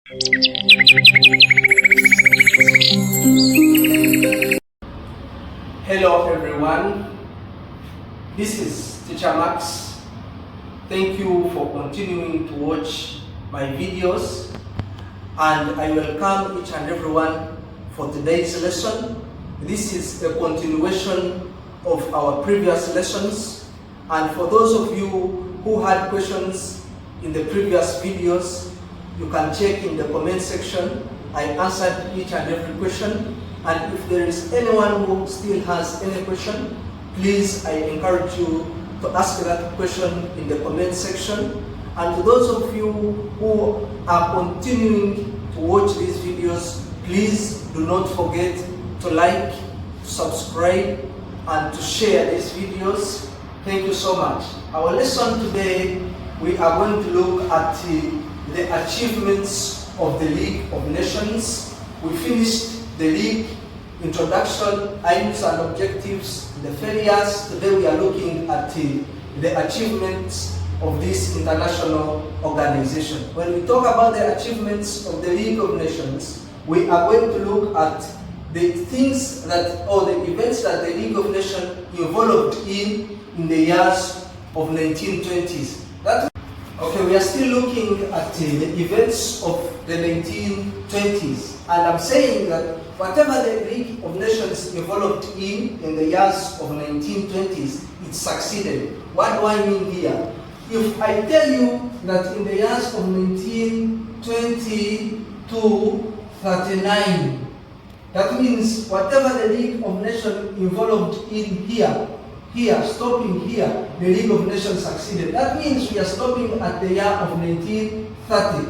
Hello everyone, this is Teacher Max. Thank you for continuing to watch my videos, and I welcome each and everyone for today's lesson. This is a continuation of our previous lessons, and for those of you who had questions in the previous videos, you can check in the comment section. I answered each and every question, and if there is anyone who still has any question, please, I encourage you to ask that question in the comment section. And to those of you who are continuing to watch these videos, please do not forget to like, to subscribe, and to share these videos. Thank you so much. Our lesson today, we are going to look at the achievements of the League of Nations. We finished the League, introduction, aims and objectives, the failures. Today we are looking at the achievements of this international organization. When we talk about the achievements of the League of Nations, we are going to look at the things that, or the events that the League of Nations involved in the years of 1920s. Okay, we are still looking at the events of the 1920s, and I'm saying that whatever the League of Nations evolved in the years of 1920s, it succeeded. What do I mean here? If I tell you that in the years of 1920 to 39, that means whatever the League of Nations involved in stopping here, the League of Nations succeeded. That means we are stopping at the year of 1930.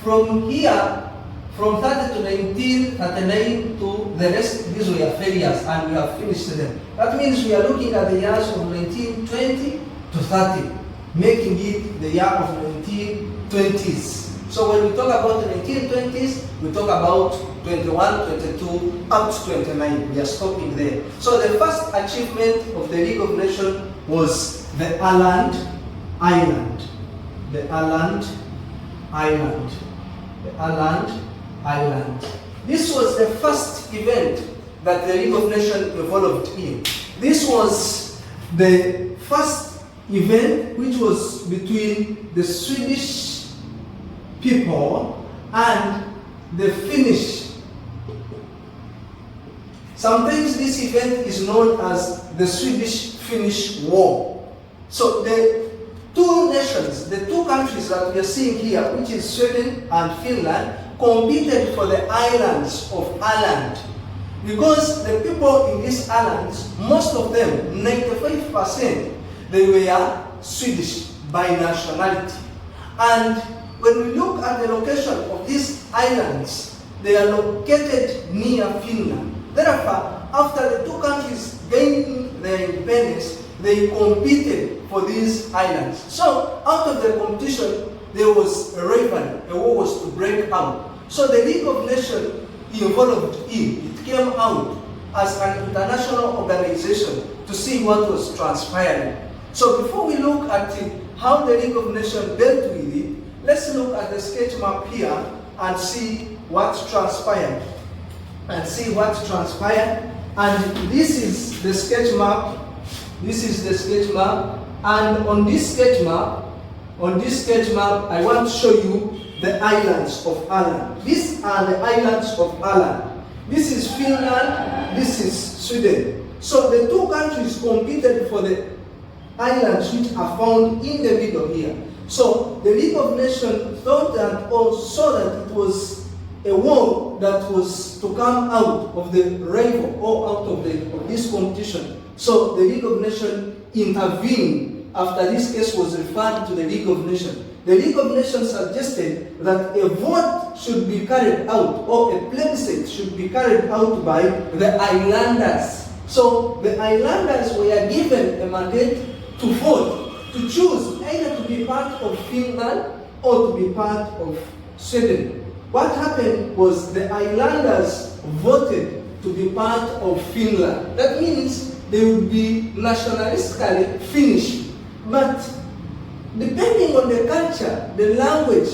From here, from 30 to 1939 to the rest, these were failures and we have finished them. That means we are looking at the years of 1920 to 30, making it the year of 1920s. So when we talk about the 1920s, we talk about 21, 22, up to 29. We are stopping there. So the first achievement of the League of Nations was the Åland Island. The Åland Island. The Åland Island. This was the first event that the League of Nations involved in. This was the first event which was between the Swedish people and the Finnish. Sometimes this event is known as the Swedish-Finnish War. So the two nations, the two countries that we are seeing here, which is Sweden and Finland, competed for the islands of Åland. Because the people in these islands, most of them, 95%, they were Swedish by nationality. And when we look at the location of these islands, they are located near Finland. Therefore, after the two countries gained their independence, they competed for these islands. So, out of the competition, there was a rivalry, a war was to break out. So the League of Nations involved in, it came out as an international organization to see what was transpiring. So before we look at how the League of Nations dealt with it, let's look at the sketch map here and see what transpired. And this is the sketch map. This is the sketch map. And on this sketch map, I want to show you the islands of Åland. These are the islands of Åland. This is Finland, this is Sweden. So the two countries competed for the islands which are found in the middle here. So the League of Nations thought that, or saw that it was a war that was to come out of the rival or out of this competition. So the League of Nations intervened after this case was referred to the League of Nations. The League of Nations suggested that a vote should be carried out, or a plebiscite should be carried out by the islanders. So the islanders were given a mandate to vote, to choose either to be part of Finland or to be part of Sweden. What happened was the islanders voted to be part of Finland. That means they would be nationalistically Finnish. But depending on the culture, the language,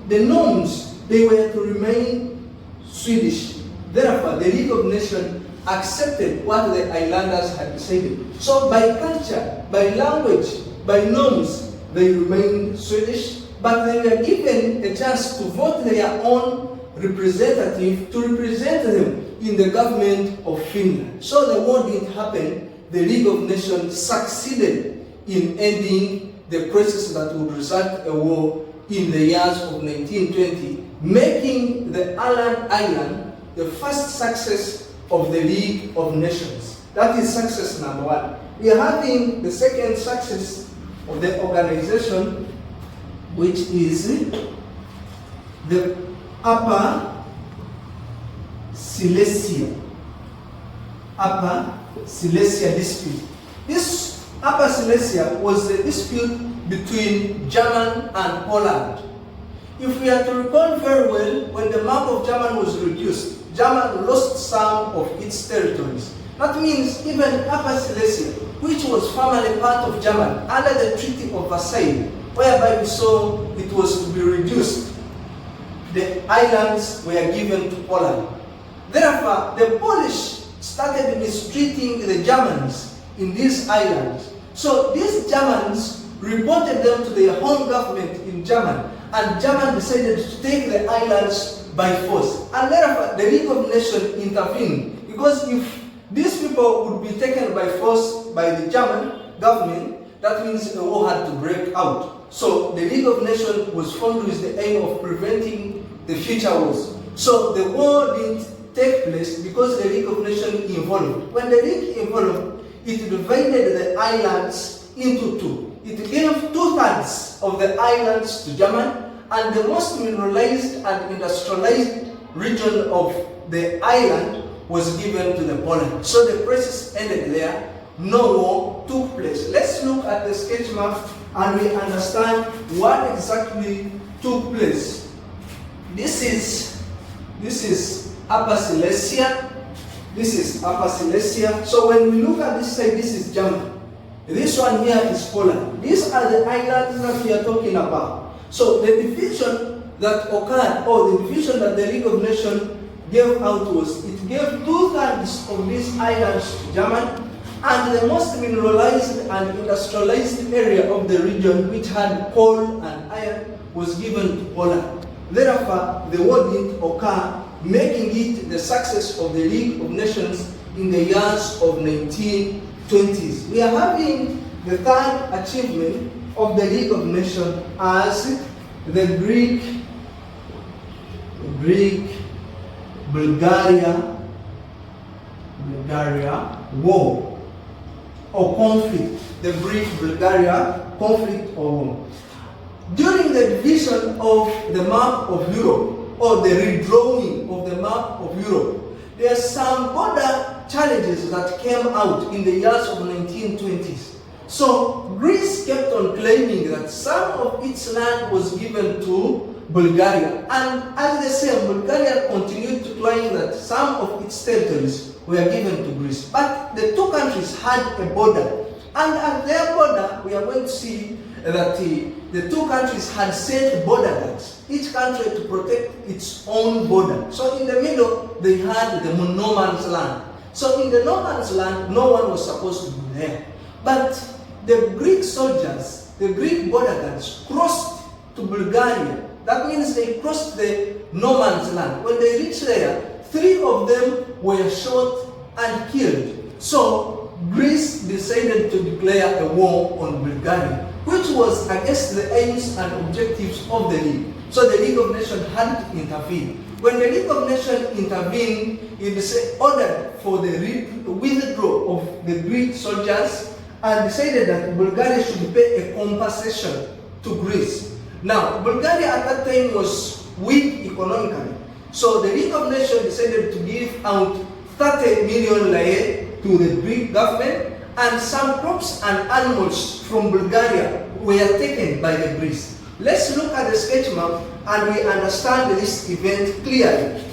the norms, they were to remain Swedish. Therefore, the League of Nations accepted what the islanders had decided. So by culture, by language, by norms, they remained Swedish, but they were given a chance to vote their own representative to represent them in the government of Finland. So the war didn't happen. The League of Nations succeeded in ending the crisis that would result in a war in the years of 1920, making the island the first success of the League of Nations. That is success number one. We are having the second success of the organization, which is the Upper Silesia dispute. This Upper Silesia was the dispute between Germany and Poland. If we are to recall very well, when the map of Germany was reduced, Germany lost some of its territories. That means even Upper Silesia, which was formerly part of Germany under the Treaty of Versailles, whereby we saw it was to be reduced, the islands were given to Poland. Therefore, the Polish started mistreating the Germans in these islands. So these Germans reported them to their home government in Germany, and Germany decided to take the islands by force. And therefore, the League of Nations intervened, because if these people would be taken by force by the German government, that means a war had to break out. So the League of Nations was formed with the aim of preventing the future wars. So the war didn't take place because the League of Nations involved. When the League involved, it divided the islands into two. It gave 2/3 of the islands to Germany, and the most mineralized and industrialized region of the island was given to the Poland. So the crisis ended there. No war took place. Let's look at the sketch map and we understand what exactly took place. This is Upper Silesia. This is Upper Silesia. So when we look at this side, this is Germany. This one here is Poland. These are the islands that we are talking about. So the division that occurred, or the division that the League of Nations gave out was, it gave 2/3 of these islands to Germany, and the most mineralized and industrialized area of the region, which had coal and iron, was given to Poland. Therefore, the war didn't occur, making it the success of the League of Nations in the years of 1920s. We are having the third achievement of the League of Nations as the Greek-Bulgaria war or conflict. The Greek-Bulgaria conflict or war. During the division of the map of Europe, or the redrawing of the map of Europe, there are some border challenges that came out in the years of 1920s. So Greece kept on claiming that some of its land was given to Bulgaria, and as they say, Bulgaria continued to claim that some of its territories were given to Greece. But the two countries had a border, and at their border, we are going to see that the two countries had set border guards, each country to protect its own border. So in the middle, they had the no man's land. So in the no man's land, no one was supposed to be there. But the Greek soldiers, the Greek border guards, crossed to Bulgaria. That means they crossed the no man's land. When they reached there, 3 of them were shot and killed. So Greece decided to declare a war on Bulgaria, which was against the aims and objectives of the League. So the League of Nations had to intervene. When the League of Nations intervened, it ordered for the withdrawal of the Greek soldiers and decided that Bulgaria should pay a compensation to Greece. Now, Bulgaria at that time was weak economically. So the League of Nations decided to give out 30 million lei to the Greek government, and some crops and animals from Bulgaria were taken by the Greece. Let's look at the sketch map and we understand this event clearly.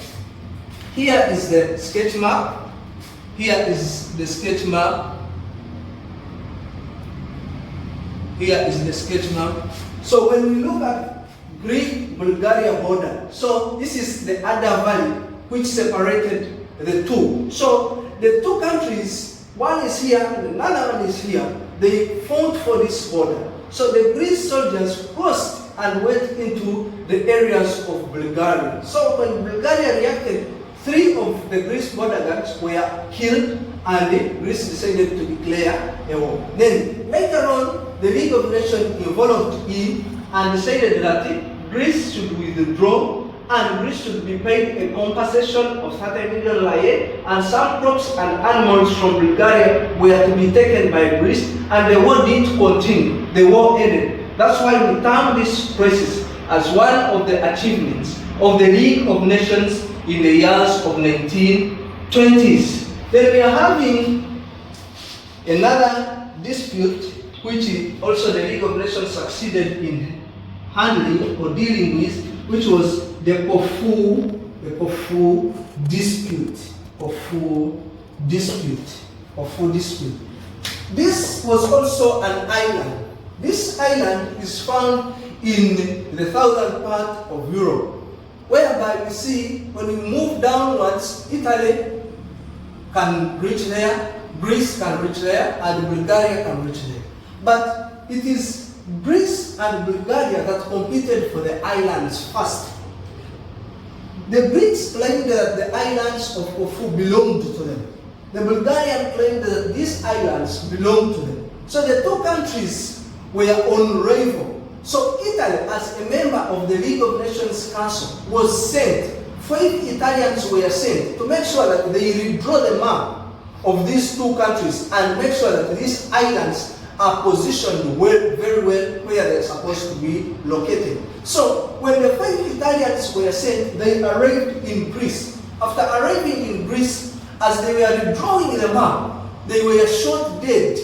Here is the sketch map. Here is the sketch map. Here is the sketch map. So when we look at Greek-Bulgaria border. So this is the Ada Valley which separated the two. So the two countries, one is here and another one is here, they fought for this border. So the Greek soldiers crossed and went into the areas of Bulgaria. So when Bulgaria reacted, 3 of the Greek border guards were killed and Greece decided to declare a war. Then later on, the League of Nations involved in and decided that Greece should withdraw and Greece should be paid a compensation of 30 million lei, and some crops and animals from Bulgaria were to be taken by Greece, and the war did continue. The war ended. That's why we term this crisis as one of the achievements of the League of Nations in the years of 1920s. Then we are having another dispute which also the League of Nations succeeded in handling or dealing with, which was the Corfu dispute. This was also an island. This island is found in the southern part of Europe, whereby we see when we move downwards, Italy can reach there, Greece can reach there, and Bulgaria can reach there. But it is Greece and Bulgaria that competed for the islands first. The Greeks claimed that the islands of Corfu belonged to them. The Bulgarians claimed that these islands belonged to them. So the two countries were on rival. So Italy, as a member of the League of Nations Council, was sent. 5 Italians were sent to make sure that they redraw the map of these two countries and make sure that these islands are positioned very well where they're supposed to be located. So when the 5 Italians were sent, they arrived in Greece. After arriving in Greece, as they were redrawing the map, they were shot dead.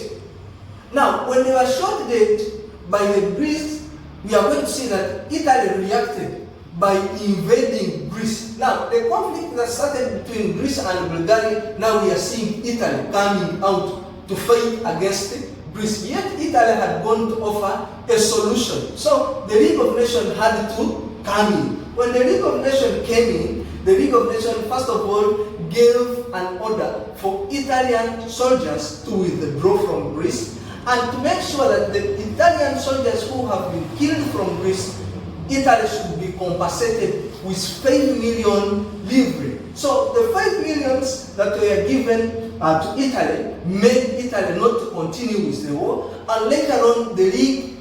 Now, when they were shot dead by the Greeks, we are going to see that Italy reacted by invading Greece. Now, the conflict that started between Greece and Bulgaria, now we are seeing Italy coming out to fight against Greece. Yet Italy had gone to offer a solution. So the League of Nations had to come in. When the League of Nations came in, the League of Nations first of all gave an order for Italian soldiers to withdraw from Greece and to make sure that the Italian soldiers who have been killed from Greece, Italy should be compensated with 5 million livres. So the 5 millions that were given to Italy made Italy not to continue with the war, and later on the League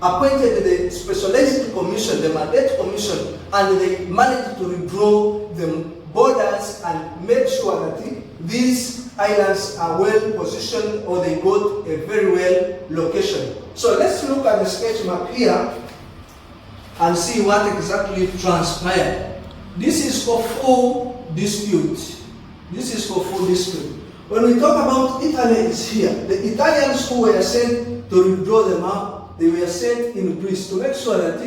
appointed the specialized commission, the mandate commission, and they managed to redraw the borders and make sure that these islands are well positioned or they got a very well location. So let's look at the sketch map here and see what exactly transpired. This is Corfu dispute. When we talk about Italy, is here. The Italians who were sent to redraw the map, they were sent in Greece to make sure that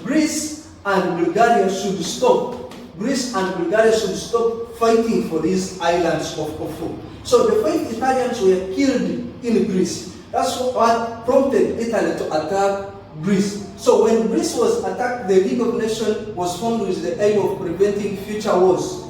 Greece and Bulgaria should stop. Greece and Bulgaria should stop fighting for these islands of Corfu. So the 5 Italians were killed in Greece. That's what prompted Italy to attack Greece. So when Greece was attacked, the League of Nations was formed with the aim of preventing future wars.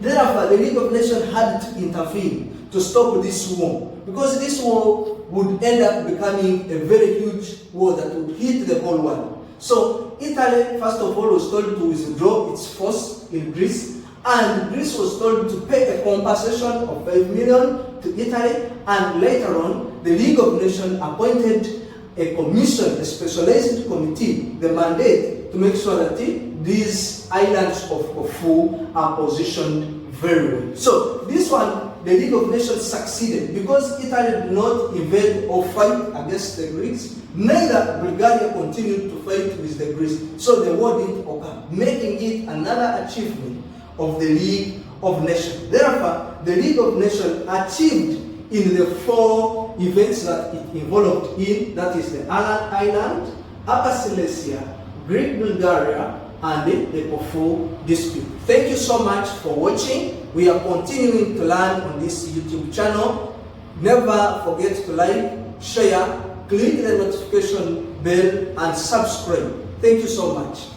Therefore, the League of Nations had to intervene to stop this war, because this war would end up becoming a very huge war that would hit the whole world. So Italy, first of all, was told to withdraw its force in Greece, and Greece was told to pay a compensation of 5 million to Italy, and later on, the League of Nations appointed a commission, a specialized committee, the mandate to make sure that these islands of Corfu are positioned very well. So this one, the League of Nations succeeded because Italy did not invade or fight against the Greeks, neither Bulgaria continued to fight with the Greeks. So the war didn't occur, making it another achievement of the League of Nations. Therefore, the League of Nations achieved in the 4 events that it involved in, that is the Alan Island, Upper Silesia, Greek Bulgaria, and the Corfu dispute. Thank you so much for watching. We are continuing to learn on this YouTube channel. Never forget to like, share, click the notification bell, and subscribe. Thank you so much.